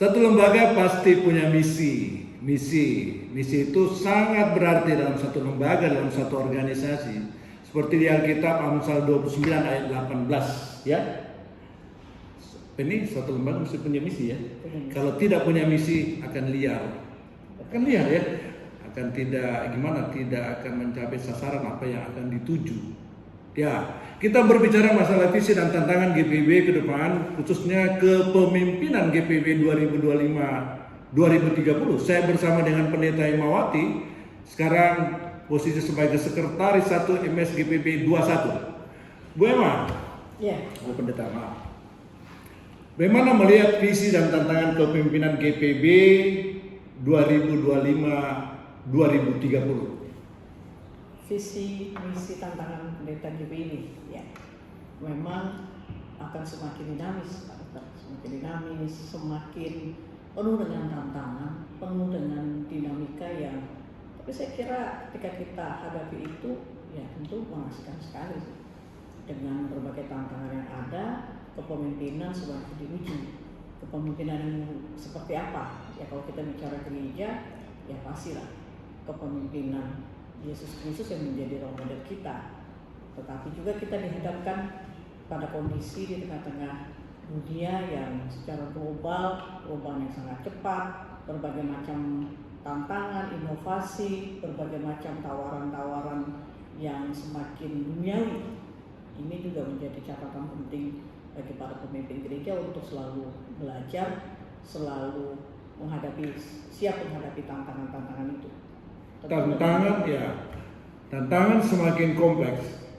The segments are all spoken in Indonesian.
Satu lembaga pasti punya misi. Misi itu sangat berarti dalam satu lembaga, dalam satu organisasi. Seperti di Alkitab Amsal 29 ayat 18, ya. Ini satu lembaga mesti punya misi, ya. Kalau tidak punya misi akan liar. Akan liar, ya. Akan tidak akan mencapai sasaran apa yang akan dituju. Ya, kita berbicara masalah visi dan tantangan GPIB ke depan, khususnya kepemimpinan GPIB 2025-2030. Saya bersama dengan Pendeta Imawati, sekarang posisi sebagai Sekretaris 1 MS GPIB 21. Bu Emma, Bu Pendeta, maaf. Bagaimana melihat visi dan tantangan kepemimpinan GPIB 2025-2030? Visi, misi, tantangan pendeta GPIB, ya, memang akan semakin dinamis, semakin penuh dengan tantangan, penuh dengan dinamika yang, tapi saya kira ketika kita hadapi itu, ya tentu mengasihkan sekali dengan berbagai tantangan yang ada. Kepemimpinan semakin diuji. Kepemimpinan yang seperti apa? Ya kalau kita bicara gereja, ya pastilah kepemimpinan Yesus Kristus yang menjadi role model kita. Tetapi juga kita dihadapkan pada kondisi di tengah-tengah dunia yang secara global, perubahan yang sangat cepat, berbagai macam tantangan, inovasi, berbagai macam tawaran-tawaran yang semakin duniawi. Ini juga menjadi catatan penting bagi para pemimpin gereja untuk selalu belajar, selalu siap menghadapi tantangan-tantangan itu. Tantangan semakin kompleks.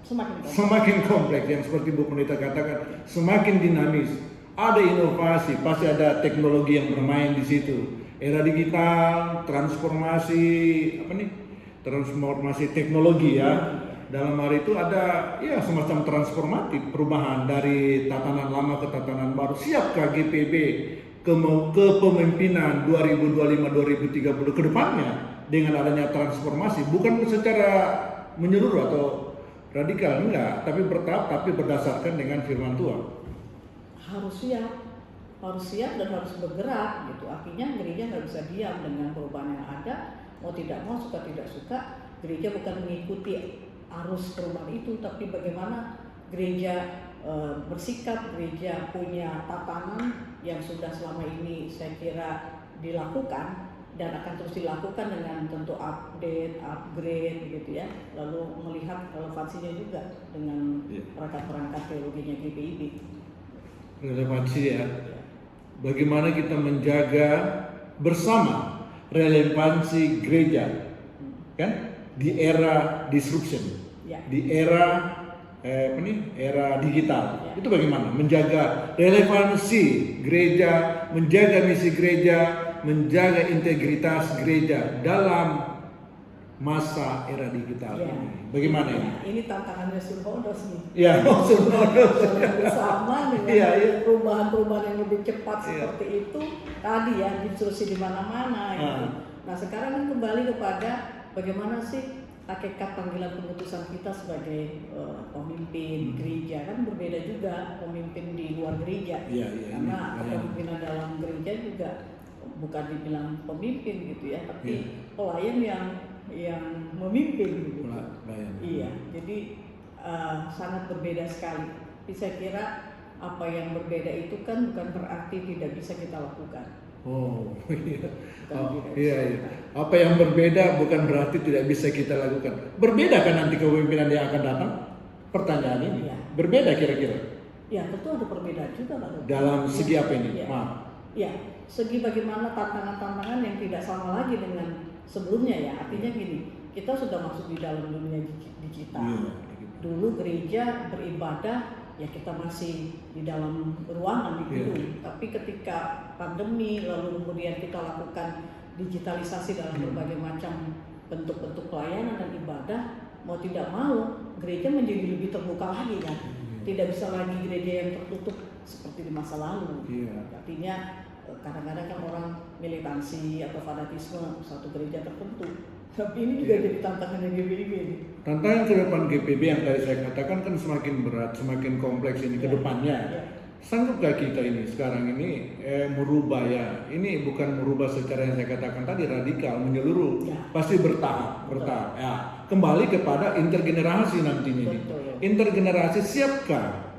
Semakin kompleks yang seperti Bu Pendeta katakan, semakin dinamis. Ada inovasi, pasti ada teknologi yang bermain di situ. Era digital, transformasi teknologi, ya. Dalam hari itu ada ya semacam transformatif, perubahan dari tatanan lama ke tatanan baru. Siapkah GPIB kepemimpinan 2025-2030 ke depannya dengan adanya transformasi? Bukan secara menyeluruh atau radikal, enggak, tapi bertahap, tapi berdasarkan dengan firman Tuhan. Harus siap dan harus bergerak gitu. Artinya gereja nggak bisa diam dengan perubahan yang ada. Mau tidak mau, suka tidak suka, gereja bukan mengikuti arus perubahan itu, tapi bagaimana gereja bersikap, gereja punya tatanan yang sudah selama ini saya kira dilakukan dan akan terus dilakukan dengan tentu upgrade gitu ya, lalu melihat relevansinya juga dengan perangkat-perangkat teologinya GPIB. Relevansi, ya. Bagaimana kita menjaga bersama relevansi gereja, kan? Di era disruption, di era era digital, itu bagaimana menjaga relevansi gereja, menjaga misi gereja, menjaga integritas gereja dalam masa era digital ini. Bagaimana ini? Ini tantangannya Sulhodos nih. Ya, Sulhodos bersama dengan perubahan-perubahan yang lebih cepat seperti itu tadi ya, disrupsi di mana-mana. Gitu. Nah sekarang kan kembali kepada bagaimana sih hakikat panggilan pengutusan kita sebagai pemimpin gereja. Kan berbeda juga pemimpin di luar gereja, karena kepemimpinan dalam gereja juga bukan dibilang pemimpin gitu ya, tapi pelayan yang memimpin gitu. Iya, jadi sangat berbeda sekali. Tapi saya kira apa yang berbeda itu kan bukan berarti tidak bisa kita lakukan. Iya. Apa yang berbeda bukan berarti tidak bisa kita lakukan. Berbeda kan nanti kepemimpinan yang akan datang? Pertanyaan ini. Berbeda kira-kira? Ya, tentu ada perbedaan juga Pak. Dalam segi apa ini? Segi bagaimana tantangan-tantangan yang tidak sama lagi dengan sebelumnya ya. Artinya gini, kita sudah masuk di dalam dunia digital. Dulu gereja beribadah ya kita masih di dalam ruangan di gedung, tapi ketika pandemi lalu kemudian kita lakukan digitalisasi dalam berbagai macam bentuk-bentuk pelayanan dan ibadah, mau tidak mau gereja menjadi lebih terbuka lagi kan. Tidak bisa lagi gereja yang tertutup seperti di masa lalu. Artinya kadang-kadang kan orang militansi atau fanatisme satu gereja tertentu. Tapi ini juga jadi tantangannya GPIB ini. Tantangan ke depan GPIB yang tadi saya katakan kan semakin berat, semakin kompleks ini ke depannya. Sanggupkah kita ini sekarang ini merubah ya? Ini bukan merubah secara yang saya katakan tadi radikal menyeluruh, Ya. pasti bertahap. Ya, kembali kepada intergenerasi nanti ini. Betul. Intergenerasi siapkah?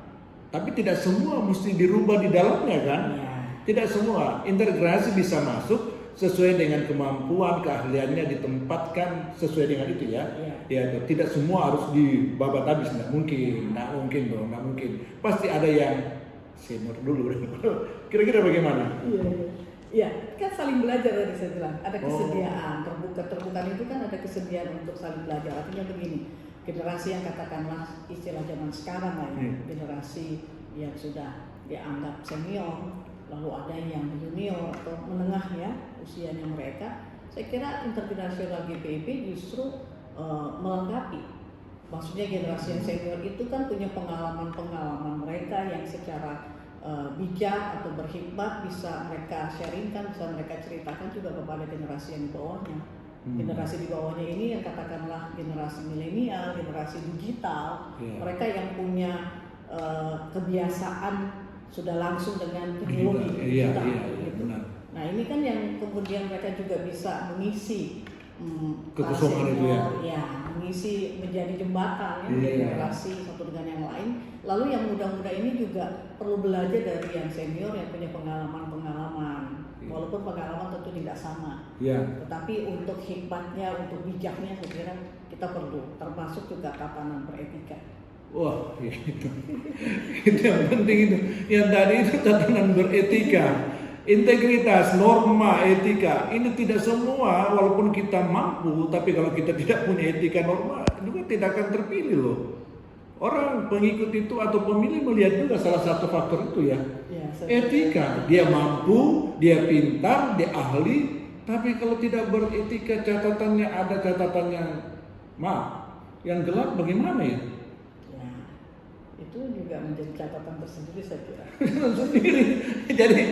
Tapi tidak semua mesti dirubah di dalamnya kan? Ya. Tidak semua. Intergenerasi bisa masuk sesuai dengan kemampuan, keahliannya ditempatkan sesuai dengan itu ya. Ya, tidak semua harus dibabat habis, nggak mungkin dong, nggak mungkin. Pasti ada yang senior dulu. Kira-kira bagaimana? Iya, kan saling belajar tadi saya bilang. Ada kesediaan, terbuka itu kan ada kesediaan untuk saling belajar. Artinya begini, generasi yang katakanlah istilah zaman sekarang lah ya, generasi yang sudah dianggap senior, lalu ada yang junior atau menengah ya usianya mereka. Saya kira intergenerasional GPIP justru melengkapi. Maksudnya generasi yang senior itu kan punya pengalaman mereka yang secara bijak atau berhikmat bisa mereka sharingkan, bisa mereka ceritakan juga kepada generasi yang di bawahnya. Generasi di bawahnya ini yang katakanlah generasi milenial, generasi digital, mereka yang punya kebiasaan sudah langsung dengan teknologi digital. Gitu. Nah ini kan yang kemudian mereka juga bisa mengisi kekosongan itu ya, mengisi menjadi jembatan ya, dari generasi satu dengan yang lain. Lalu yang muda-muda ini juga perlu belajar dari yang senior yang punya pengalaman, walaupun pengalaman tentu tidak sama. Tetapi untuk hikmatnya, untuk bijaknya, saya kira kita perlu, termasuk juga tatanan beretika. Wah, itu yang penting itu. Yang tadi itu tatanan beretika. Integritas, norma, etika, ini tidak semua walaupun kita mampu, tapi kalau kita tidak punya etika norma juga tidak akan terpilih loh. Orang pengikut itu atau pemilih melihat juga salah satu faktor itu ya etika. Dia mampu, dia pintar, dia ahli, tapi kalau tidak beretika catatannya ada catatan yang gelap bagaimana ya? Itu juga menjadi catatan tersendiri saya kira. Jadi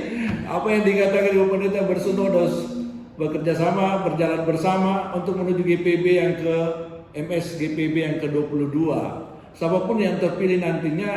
apa yang dikatakan Ibu Pendeta bersinodos, bekerja sama, berjalan bersama untuk menuju GPB yang ke MS GPB yang ke-22. Siapapun yang terpilih nantinya,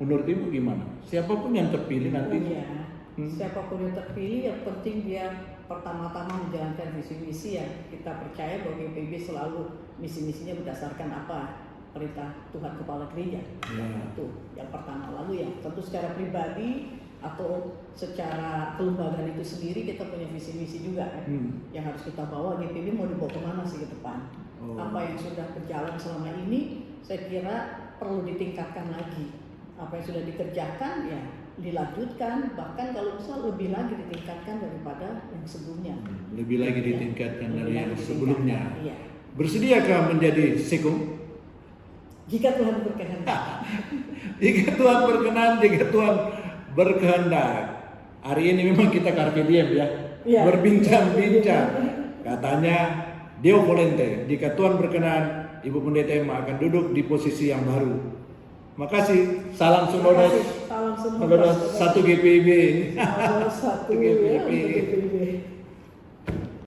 menurut Ibu gimana? Siapapun yang terpilih nantinya. Siapapun yang terpilih, yang penting dia pertama-tama menjalankan visi-misi yang kita percaya bahwa GPB selalu misi-misinya berdasarkan apa? Perintah Tuhan Kepala Gereja. Itu yang pertama. Lalu yang tentu secara pribadi atau secara kelembagaan itu sendiri kita punya visi misi juga kan, yang harus kita bawa. GPB mau dibawa kemana sih ke depan? Apa yang sudah berjalan selama ini saya kira perlu ditingkatkan lagi. Apa yang sudah dikerjakan ya dilanjutkan, bahkan kalau bisa lebih lagi ditingkatkan daripada yang sebelumnya. Lebih lagi ditingkatkan dari yang sebelumnya. Bersediakah menjadi sekum? Jika Tuhan berkehendak. Jika Tuhan berkenan, jika Tuhan berkehendak. Hari ini memang kita carpe diem ya. Berbincang-bincang. Katanya Deo volente. Jika Tuhan berkenan, Ibu Pendeta Emma akan duduk di posisi yang baru. Makasih. Salam Sinodos. Salam Sinodos. Satu GPIB. Satu GPIB.